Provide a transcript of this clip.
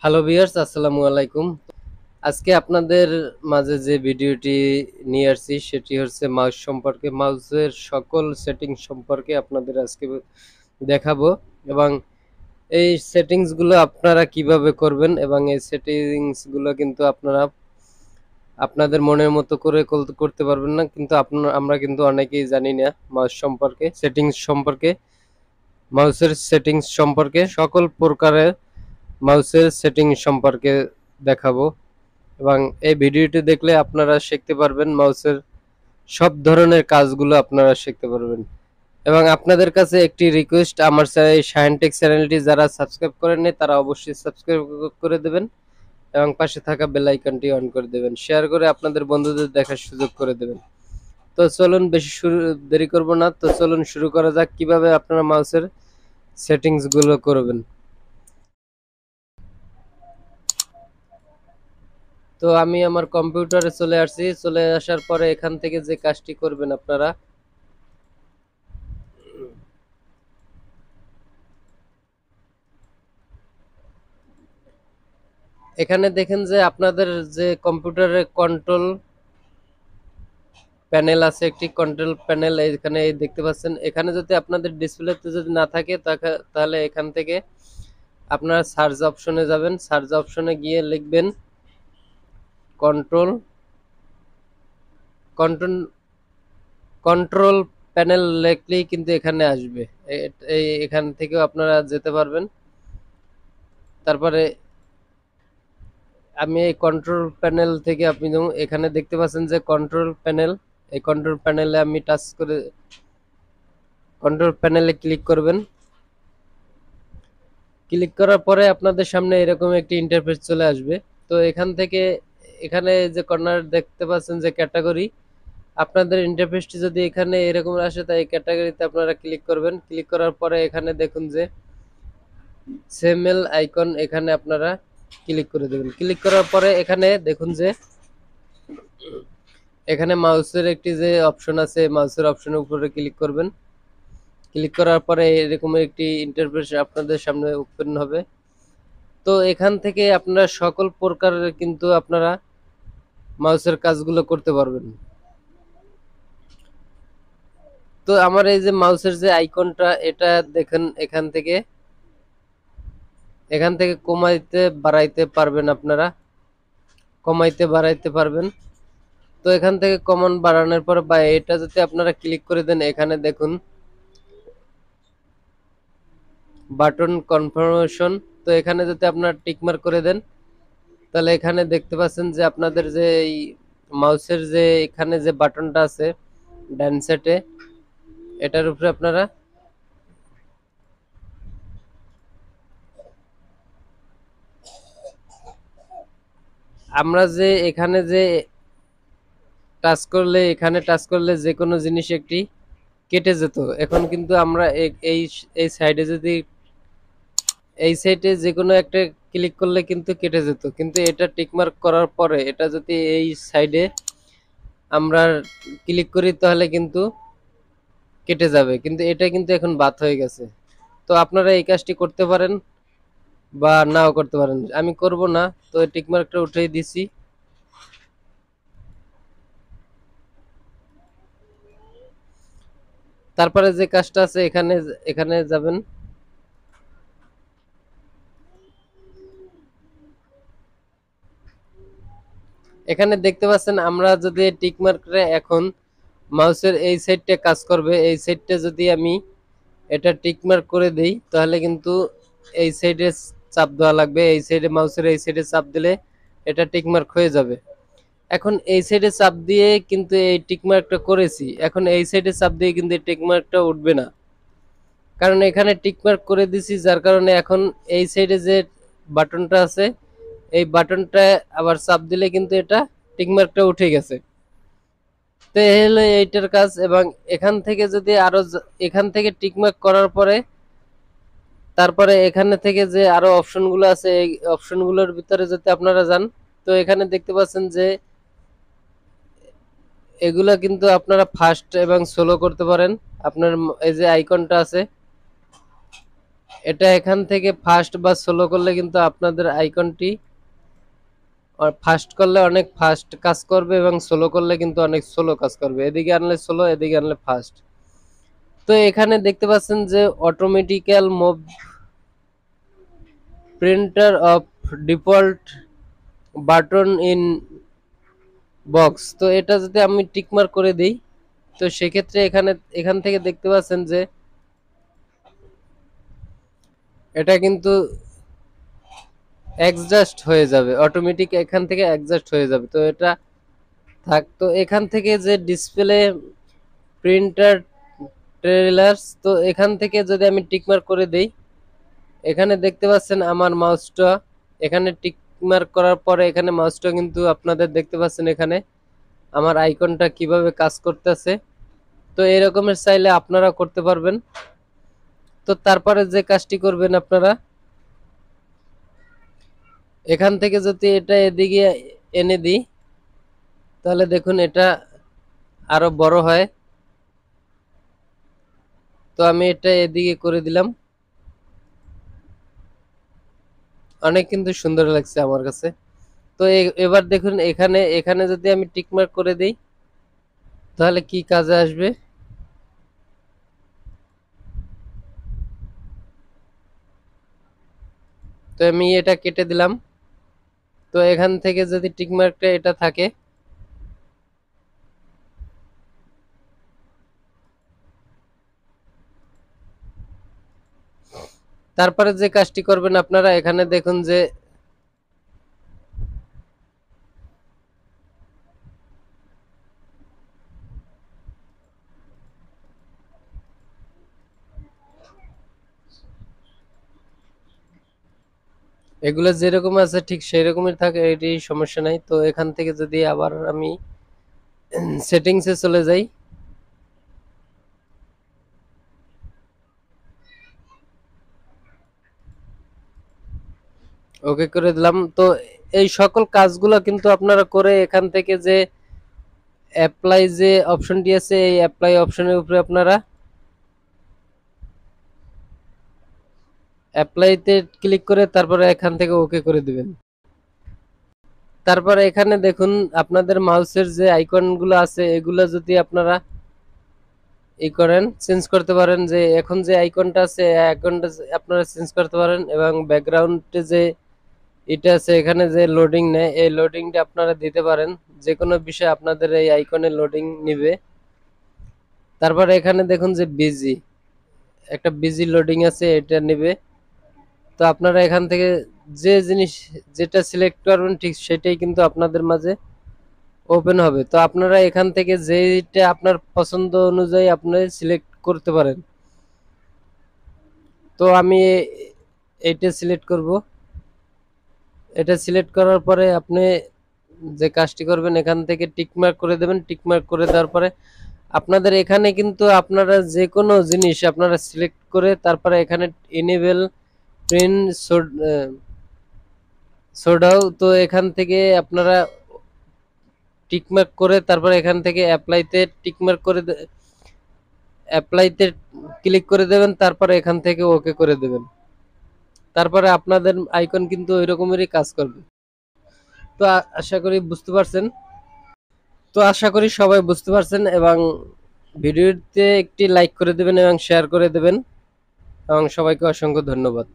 Hello viewers, আসসালামু আলাইকুম। আজকে আপনাদের মাঝে যে ভিডিওটি নিয়ে আসছি সেটি হচ্ছে মাউস সম্পর্কে, মাউসের সকল সেটিংস সম্পর্কে আপনাদের আজকে দেখাবো এবং এই সেটিংসগুলো আপনারা কিভাবে করবেন এবং এই সেটিংসগুলো কিন্তু আপনারা আপনাদের মনের মতো করে করতে পারবেন না, কিন্তু আমরা কিন্তু অনেকেই জানি না মাউস সম্পর্কে, মাউসের সেটিংস সম্পর্কে সকল প্রকারের মাউসের সেটিংস সম্পর্কে দেখাবো এবং এই ভিডিওটি দেখলে আপনারা শিখতে পারবেন মাউসের সব ধরনের কাজগুলো আপনারা শিখতে পারবেন। এবং আপনাদের কাছে একটি রিকোয়েস্ট, আমার শাহেন টেক চ্যানেলটি যারা সাবস্ক্রাইব করেননি তারা অবশ্যই সাবস্ক্রাইব করে দেবেন এবং পাশে থাকা বেল আইকনটি অন করে দেবেন, শেয়ার করে আপনাদের বন্ধুদের দেখার সুযোগ করে দেবেন। তো চলুন বেশি দেরি করব না, তো চলুন শুরু করা যাক কিভাবে আপনারা মাউসের সেটিংসগুলো করবেন। তো আমি আমার কম্পিউটারে চলে আসছি, চলে আসার পরে এখান থেকে যে কাজটি করবেন আপনারা এখানে দেখেন যে আপনাদের যে কম্পিউটারে কন্ট্রোল প্যানেল আছে, একটি কন্ট্রোল প্যানেল এখানে দেখতে পাচ্ছেন। এখানে যদি আপনাদের ডিসপ্লেতে যদি না থাকে তাহলে এখান থেকে আপনারা সার্চ অপশনে যাবেন, সার্চ অপশনে গিয়ে লিখবেন কন্ট্রোল কন্ট্রোল কন্ট্রোল প্যানেল লিখলেই কিন্তু এখানে আসবে। এখান থেকেও আপনারা যেতে পারবেন। তারপরে আমি এই কন্ট্রোল প্যানেল থেকে আপনি যেমন এখানে দেখতে পাচ্ছেন যে কন্ট্রোল প্যানেল, এই কন্ট্রোল প্যানেলে আমি টাচ করে কন্ট্রোল প্যানেলে ক্লিক করবেন। ক্লিক করার পরে আপনাদের সামনে এরকম একটি ইন্টারফেস চলে আসবে। তো এখান থেকে এখানে যে কর্নার দেখতে পাচ্ছেন যে ক্যাটাগরি, আপনাদের ইন্টারফেসটি যদি এখানে এরকম আসে তাই ক্যাটাগরিতে আপনারা ক্লিক করবেন। ক্লিক করার পরে এখানে দেখুন যে সেমেল আইকন, এখানে আপনারা ক্লিক করে দেবেন। ক্লিক করার পরে এখানে দেখুন যে এখানে মাউসের একটি যে অপশন আছে, মাউসের অপশনের উপরে ক্লিক করবেন। ক্লিক করার পরে এরকম একটি ইন্টারফেস আপনাদের সামনে ওপেন হবে। তো এখান থেকে আপনারা সকল প্রকারের কিন্তু আপনারা মাউসের কাজগুলো করতে পারবেন। তো আমার এই যে মাউসের যে আইকনটা, এটা দেখেন এখান থেকে কমাইতে বাড়াইতে পারবেন, আপনারা কমাইতে বাড়াইতে পারবেন। তো এখান থেকে কমান বাড়ানোর পর বা এটা যদি আপনারা ক্লিক করে দেন, এখানে দেখুন বাটন কনফার্মেশন। তো এখানে যদি আপনারা টিকমার্ক করে দেন তাহলে এখানে দেখতে পাচ্ছেন যে আপনাদের যে এই মাউসের যে এখানে যে বাটনটা আছে ডান সাইডে, এটার উপরে আপনারা আমরা যে এখানে যে এখানে টাচ করলে যে কোনো জিনিস একটি কেটে যেত, এখন কিন্তু আমরা এই এই সাইডে যদি এই সাইডে যে কোনো একটা ক্লিক করলে কিন্তু কেটে যেত, কিন্তু এটা টিকমার্ক করার পরে এটা যদি এই সাইডে আমরা ক্লিক করি তাহলে কিন্তু কেটে যাবে, কিন্তু এটা কিন্তু এখন বাদ হয়ে গেছে। তো আপনারা এই কাজটি করতে পারেন বা নাও করতে পারেন, আমি করব না। তো টিকমার্কটা উঠিয়ে দিছি। তারপরে যে কাজটা আছে এখানে এখানে যাবেন। এখানে দেখতে পাচ্ছেন আমরা যদি টিকমার্কটা এখন মাউসের এই সাইডটা কাজ করবে, এই সাইডটা যদি আমি এটা টিকমার্ক করে দেই তাহলে কিন্তু এই সাইডে চাপ দেওয়া লাগবে, এই সাইডে মাউসের এই সাইডে চাপ দিলে এটা টিকমার্ক হয়ে যাবে। এখন এই সাইডে চাপ দিয়ে কিন্তু এই টিকমার্কটা করেছি, এখন এই সাইডে চাপ দিয়ে কিন্তু এই টিকমার্কটা উঠবে না, কারণ এখানে টিকমার্ক করে দিছি, যার কারণে এখন এই সাইডে যে বাটনটা আছে এই বাটনটা আবার চাপ দিলে কিন্তু এটা টিকমার্কটা উঠে গেছে। তো এই হলো এইটার কাজ। এবং এখান থেকে যদি আরো এখান থেকে টিকমার্ক করার পরে তারপরে এখানে থেকে যে আরো অপশনগুলো আছে এই অপশনগুলোর ভিতরে যদি আপনারা যান, তো এখানে দেখতে পাচ্ছেন যে এগুলা কিন্তু আপনারা ফাস্ট এবং স্লো করতে পারেন। আপনার এই যে আইকনটা আছে এটা এখান থেকে ফাস্ট বা স্লো করলে কিন্তু আপনাদের আইকনটি ফাস্ট করলে অনেক ফাস্ট কাজ করবে এবং স্লো করলে কিন্তু অনেক স্লো কাজ করবে, এদিকে আনলে স্লো এদিকে আনলে ফাস্ট। তো এখানে দেখতে পাচ্ছেন যে অটোমেটিক্যাল move printer of default button in box, তো এটা যদি আমি টিকমার্ক করে দিই তো সেক্ষেত্রে এখান থেকে দেখতে পাচ্ছেন যে এটা কিন্তু অ্যাডজাস্ট হয়ে যাবে, অটোমেটিক এখান থেকে অ্যাডজাস্ট হয়ে যাবে। তো এটা থাক। তো এখান থেকে যে ডিসপ্লে প্রিন্টার ট্রেলার্স, তো এখান থেকে যদি আমি টিকমার্ক করে দেই, এখানে দেখতে পাচ্ছেন আমার মাউসটা এখানে টিকমার্ক করার পরে এখানে মাউসটা কিন্তু আপনাদের দেখতে পাচ্ছেন এখানে আমার আইকনটা কিভাবে কাজ করতেছে। তো এরকমের চাইলে আপনারা করতে পারবেন। তো তারপরে যে কাজটি করবেন আপনারা এখান থেকে যদি এটা এদিকে এনে দিই তাহলে দেখুন এটা আরো বড় হয়। তো আমি এটা এদিকে করে দিলাম, অনেক কিন্তু সুন্দর লাগছে আমার কাছে। তো এবার দেখুন এখানে এখানে যদি আমি টিকমার্ক করে দিই তাহলে কি কাজে আসবে। তো আমি এটা কেটে দিলাম। তো এখান থেকে যদি টিকমার্কটা এটা থাকে তারপরে যে কাজটি করবেন আপনারা এখানে দেখুন যে এগুলো যেরকম আছে ঠিক সেই রকমই থাকে, এটি সমস্যা নাই। তো এখান থেকে যদি আবার আমি সেটিংসে চলে যাই, ওকে করে দিলাম। তো এই সকল কাজগুলো কিন্তু আপনারা করে এখান থেকে যে অ্যাপ্লাই যে অপশনটি আছে এই অ্যাপ্লাই অপশনের উপরে আপনারা অ্যাপ্লাইতে ক্লিক করে তারপরে এখান থেকে ওকে করে দিবেন। তারপরে এখানে দেখুন আপনাদের মাউসের যে আইকনগুলো আছে এগুলো যদি আপনারা ই করেন চেঞ্জ করতে পারেন, যে এখন যে আইকনটা আছে এই আইকনটা আপনারা চেঞ্জ করতে পারেন এবং ব্যাকগ্রাউন্ডে যে এটা আছে এখানে যে লোডিং নেয় এই লোডিংটা আপনারা দিতে পারেন, যে কোনো বিষয় আপনাদের এই আইকনে লোডিং নিবে। তারপরে এখানে দেখুন যে বিজি একটা বিজি লোডিং আছে এটা নেবে। তো আপনারা এখান থেকে যে জিনিস যেটা সিলেক্ট করবেন ঠিক সেটাই কিন্তু আপনাদের মাঝে ওপেন হবে। তো আপনারা এখান থেকে যেটা আপনার পছন্দ অনুযায়ী আপনি সিলেক্ট করতে পারেন। তো আমি এইটা সিলেক্ট করব। এটা সিলেক্ট করার পরে আপনি যে কাজটি করবেন এখান থেকে টিকমার্ক করে দেবেন। টিকমার্ক করে দেওয়ার পরে আপনাদের এখানে কিন্তু আপনারা যে কোনো জিনিস আপনারা সিলেক্ট করে তারপরে এখানে এনেবল প্রিন্ট শোডাও, তো এখান থেকে আপনারা টিকমার্ক করে তারপরে এখান থেকে অ্যাপ্লাইতে টিকমার্ক করে অ্যাপ্লাইতে ক্লিক করে দেবেন, তারপরে এখান থেকে ওকে করে দেবেন। তারপরে আপনাদের আইকন কিন্তু ওই রকমেরই কাজ করবে। তো আশা করি বুঝতে পারছেন। তো আশা করি সবাই বুঝতে পারছেন এবং ভিডিওতে একটি লাইক করে দেবেন এবং শেয়ার করে দেবেন এবং সবাইকে অসংখ্য ধন্যবাদ।